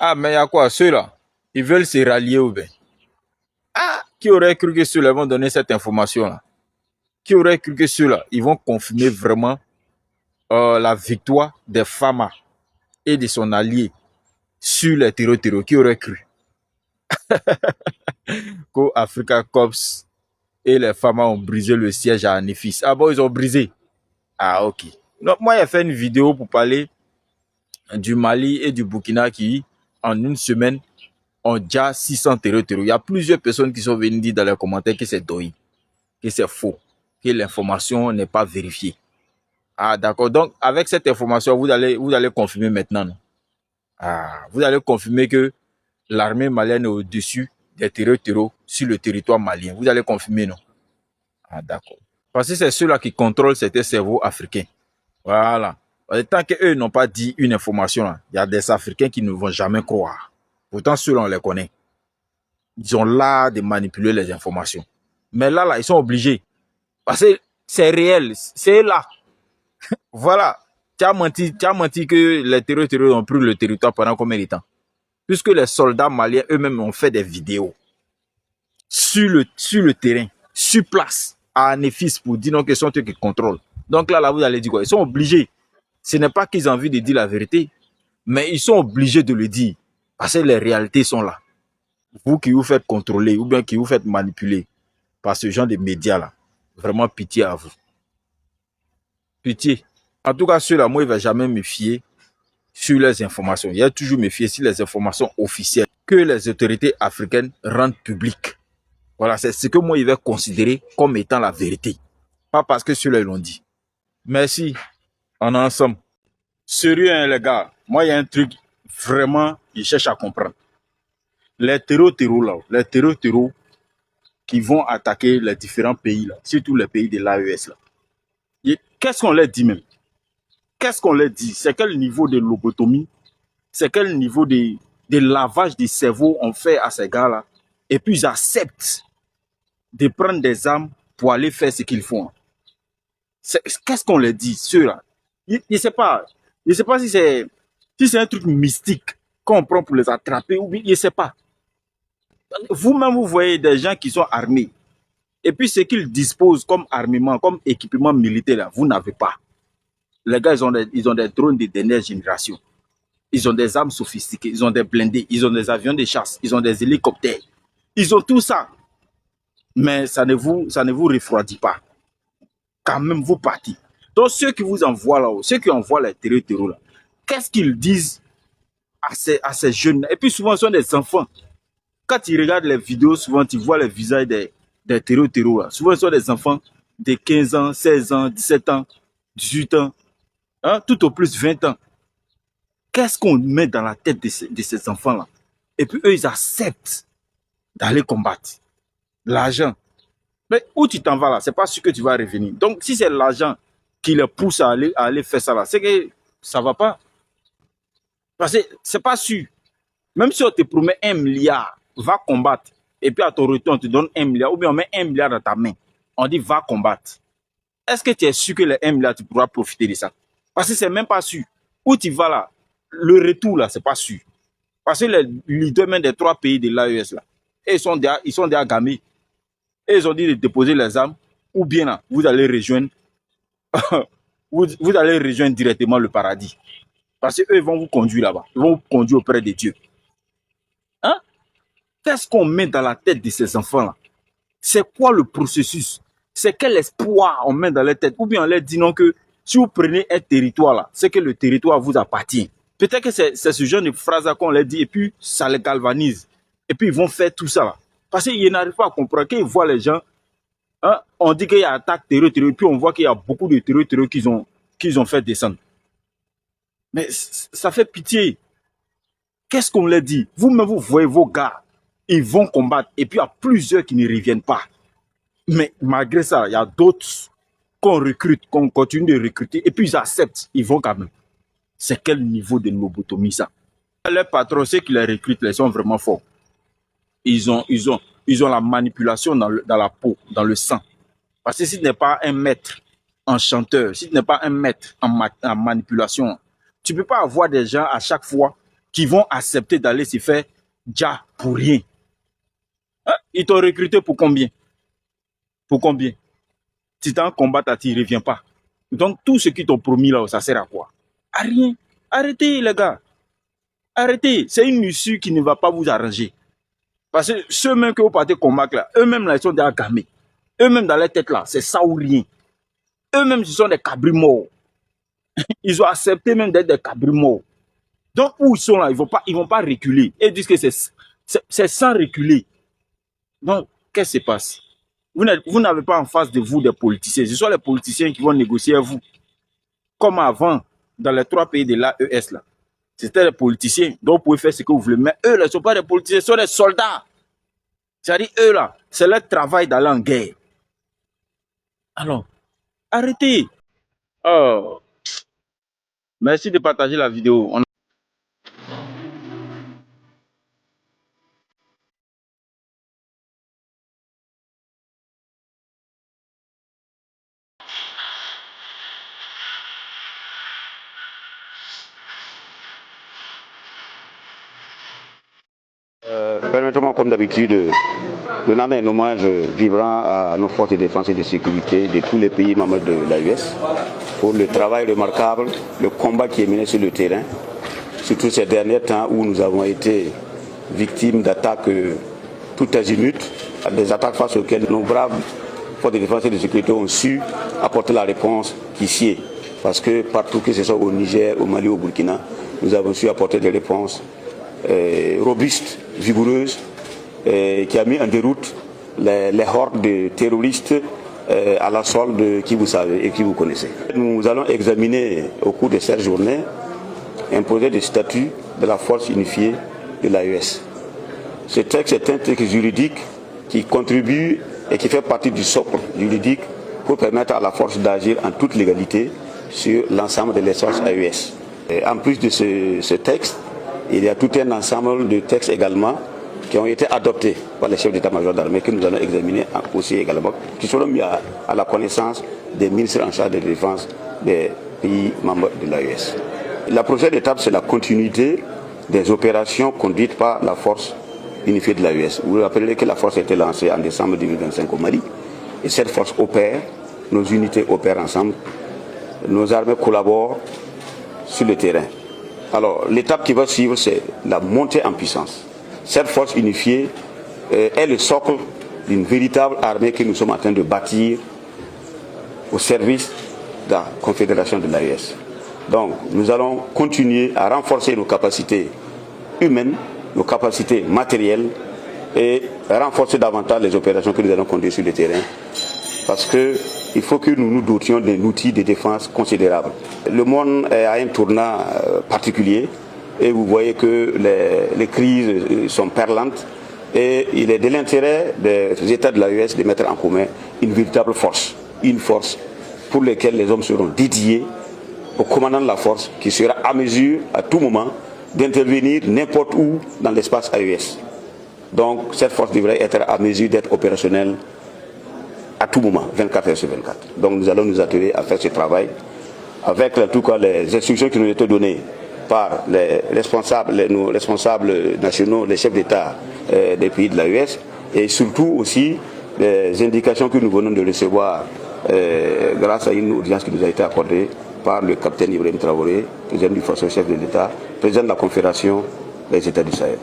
Ah, mais il y a quoi? Ceux-là, ils veulent se rallier au bien. Ah, qui aurait cru que ceux-là vont donner cette information-là? Qui aurait cru que ceux-là, ils vont confirmer vraiment la victoire des Fama et de son allié sur les terreaux? Qui aurait cru qu'au Africa Corps et les Fama ont brisé le siège à Anifis? Ah bon, ils ont brisé. Ah, ok. Donc, moi, j'ai fait une vidéo pour parler du Mali et du Burkina qui, en une semaine, ont déjà 600 terreaux. Il y a plusieurs personnes qui sont venues dire dans les commentaires que c'est doi, que c'est faux, que l'information n'est pas vérifiée. Ah, d'accord. Donc, avec cette information, vous allez confirmer maintenant. Non? Ah, vous allez confirmer que l'armée malienne est au-dessus des terreaux sur le territoire malien. Vous allez confirmer, non? Ah, d'accord. Parce que c'est ceux-là qui contrôlent certains cerveaux africains. Voilà. Tant qu'eux n'ont pas dit une information, il y a des Africains qui ne vont jamais croire. Pourtant, ceux-là, on les connaît. Ils ont l'art de manipuler les informations. Mais là, ils sont obligés. Parce que c'est réel. C'est là. Voilà. Tu as menti que les terroristes ont pris le territoire pendant combien de temps? Puisque les soldats maliens eux-mêmes ont fait des vidéos sur le terrain, sur place, à Anefis pour dire non que ce sont eux qui contrôlent. Donc là, vous allez dire quoi? Ils sont obligés. Ce n'est pas qu'ils ont envie de dire la vérité, mais ils sont obligés de le dire. Parce que les réalités sont là. Vous qui vous faites contrôler ou bien qui vous faites manipuler par ce genre de médias-là, vraiment pitié à vous. Pitié. En tout cas, ceux-là, moi, il ne va jamais me fier sur les informations. Il a toujours me fier sur les informations officielles que les autorités africaines rendent publiques. Voilà, c'est ce que moi, il va considérer comme étant la vérité. Pas parce que ceux-là, ils l'ont dit. Merci. On est ensemble. Sérieux, hein, les gars. Moi, il y a un truc, vraiment, je cherche à comprendre. Les terreaux là, les terreaux qui vont attaquer les différents pays là, surtout les pays de l'AES là. Qu'est-ce qu'on leur dit même? Qu'est-ce qu'on leur dit? C'est quel niveau de lobotomie? C'est quel niveau de lavage du cerveau on fait à ces gars-là? Et puis ils acceptent de prendre des armes pour aller faire ce qu'ils font. Qu'est-ce qu'on leur dit, ceux-là? Je ne sais pas. Je ne sais pas si c'est un truc mystique qu'on prend pour les attraper ou bien je ne sais pas. Vous-même, vous voyez des gens qui sont armés. Et puis, ce qu'ils disposent comme armement, comme équipement militaire, là, vous n'avez pas. Les gars, ils ont des drones de dernière génération. Ils ont des armes sophistiquées, ils ont des blindés, ils ont des avions de chasse, ils ont des hélicoptères. Ils ont tout ça. Mais ça ne vous refroidit pas. Quand même, vous partez. Donc, ceux qui vous envoient là-haut, ceux qui envoient les terreaux là, qu'est-ce qu'ils disent à ces jeunes? Et puis, souvent, ce sont des enfants. Quand tu regardes les vidéos, souvent, tu vois les visages des terreaux là. Souvent, ce sont des enfants de 15 ans, 16 ans, 17 ans, 18 ans, hein, tout au plus 20 ans. Qu'est-ce qu'on met dans la tête de ces enfants-là? Et puis, eux, ils acceptent d'aller combattre. L'argent. Mais où tu t'en vas là, c'est pas sûr que tu vas revenir. Donc, si c'est l'argent qui les pousse à aller faire ça là, c'est que ça va pas. Parce que c'est pas sûr. Même si on te promet 1 milliard, va combattre. Et puis à ton retour, on te donne 1 milliard, ou bien on met 1 milliard dans ta main. On dit va combattre. Est-ce que tu es sûr que les 1 milliard, tu pourras profiter de ça? Parce que c'est même pas sûr. Où tu vas là, le retour là, c'est pas sûr. Parce que les leaders même des 3 pays de l'AES là, ils sont déjà gamés. Et ils ont dit de déposer les armes, ou bien là, vous allez rejoindre, vous allez rejoindre directement le paradis. Parce qu'eux, ils vont vous conduire là-bas. Ils vont vous conduire auprès de Dieu. Hein? Qu'est-ce qu'on met dans la tête de ces enfants-là? C'est quoi le processus? C'est quel espoir on met dans leur tête? Ou bien on leur dit non que si vous prenez un territoire là, c'est que le territoire vous appartient. Peut-être que c'est ce genre de phrase qu'on leur dit et puis ça les galvanise. Et puis ils vont faire tout ça là. Parce qu'ils n'arrivent pas à comprendre. Quand ils voient les gens, hein, on dit qu'il y a attaque terreur, et puis on voit qu'il y a beaucoup de terreur qu'ils ont fait descendre. Mais ça fait pitié. Qu'est-ce qu'on leur dit? Vous-même, vous voyez vos gars, ils vont combattre. Et puis, il y a plusieurs qui ne reviennent pas. Mais malgré ça, il y a d'autres qu'on recrute, qu'on continue de recruter. Et puis, ils acceptent. Ils vont quand même. C'est quel niveau de lobotomie, ça? Les patrons, ceux qui les recrutent, ils sont vraiment forts. Ils ont la manipulation dans la peau, dans le sang. Parce que si tu n'es pas un maître en chanteur, si tu n'es pas un maître en manipulation, tu ne peux pas avoir des gens à chaque fois qui vont accepter d'aller se faire déjà pour rien. Hein? Ils t'ont recruté pour combien? Pour combien? Si t'as un combat, tu ne reviens pas. Donc, tout ce qu'ils t'ont promis là, ça sert à quoi? À rien. Arrêtez, les gars. Arrêtez. C'est une issue qui ne va pas vous arranger. Parce que ceux-mêmes que vous partez combattre là, eux-mêmes là, ils sont déjà gamés. Eux-mêmes dans leur tête là, c'est ça ou rien. Eux-mêmes, ce sont des cabris morts. Ils ont accepté même d'être des cabris morts. Donc, où ils sont là, ils vont pas reculer. Et ils disent que c'est sans reculer. Donc, qu'est-ce qui se passe? Vous n'avez pas en face de vous des politiciens. Ce sont les politiciens qui vont négocier avec vous. Comme avant, dans les 3 pays de l'AES, là. C'était les politiciens. Donc, vous pouvez faire ce que vous voulez. Mais eux, là, ne sont pas des politiciens, ce sont des soldats. C'est-à-dire, eux, là, c'est leur travail d'aller en guerre. Alors, arrêtez. Oh. Merci de partager la vidéo. Permettez-moi, comme d'habitude, de donner un hommage vibrant à nos forces de défense et de sécurité de tous les pays membres de l'AES pour le travail remarquable, le combat qui est mené sur le terrain, surtout ces derniers temps où nous avons été victimes d'attaques tout azimut, des attaques face auxquelles nos braves forces de défense et de sécurité ont su apporter la réponse qui sied. Parce que partout, que ce soit au Niger, au Mali, au Burkina, nous avons su apporter des réponses robuste, vigoureuse, qui a mis en déroute les hordes de terroristes à la solde qui vous savez et qui vous connaissez. Nous allons examiner au cours de cette journée un projet de statut de la force unifiée de l'AES. Ce texte est un texte juridique qui contribue et qui fait partie du socle juridique pour permettre à la force d'agir en toute légalité sur l'ensemble de l'espace AES. Et en plus de ce texte, il y a tout un ensemble de textes également qui ont été adoptés par les chefs d'état-major d'armée que nous allons examiner aussi également, qui seront mis à la connaissance des ministres en charge de défense des pays membres de l'AES. La prochaine étape, c'est la continuité des opérations conduites par la force unifiée de l'AES. Vous vous rappelez que la force a été lancée en décembre 2025 au Mali, et cette force opère, nos unités opèrent ensemble, nos armées collaborent sur le terrain. Alors, l'étape qui va suivre, c'est la montée en puissance. Cette force unifiée est le socle d'une véritable armée que nous sommes en train de bâtir au service de la Confédération de l'AES. Donc, nous allons continuer à renforcer nos capacités humaines, nos capacités matérielles et renforcer davantage les opérations que nous allons conduire sur le terrain. Parce qu'il faut que nous nous dotions d'un outil de défense considérable. Le monde est à un tournant particulier et vous voyez que les crises sont perlantes et il est de l'intérêt des États de l'AES de mettre en commun une véritable force. Une force pour laquelle les hommes seront dédiés au commandant de la force qui sera à mesure à tout moment d'intervenir n'importe où dans l'espace AES. Donc cette force devrait être à mesure d'être opérationnelle à tout moment, 24 heures sur 24. Donc nous allons nous atteler à faire ce travail avec en tout cas les instructions qui nous ont été données par nos responsables nationaux, les chefs d'État des pays de l'AES et surtout aussi les indications que nous venons de recevoir grâce à une audience qui nous a été accordée par le capitaine Ibrahim Traoré, président du Force chef de l'État, président de la Confédération des États du Sahel.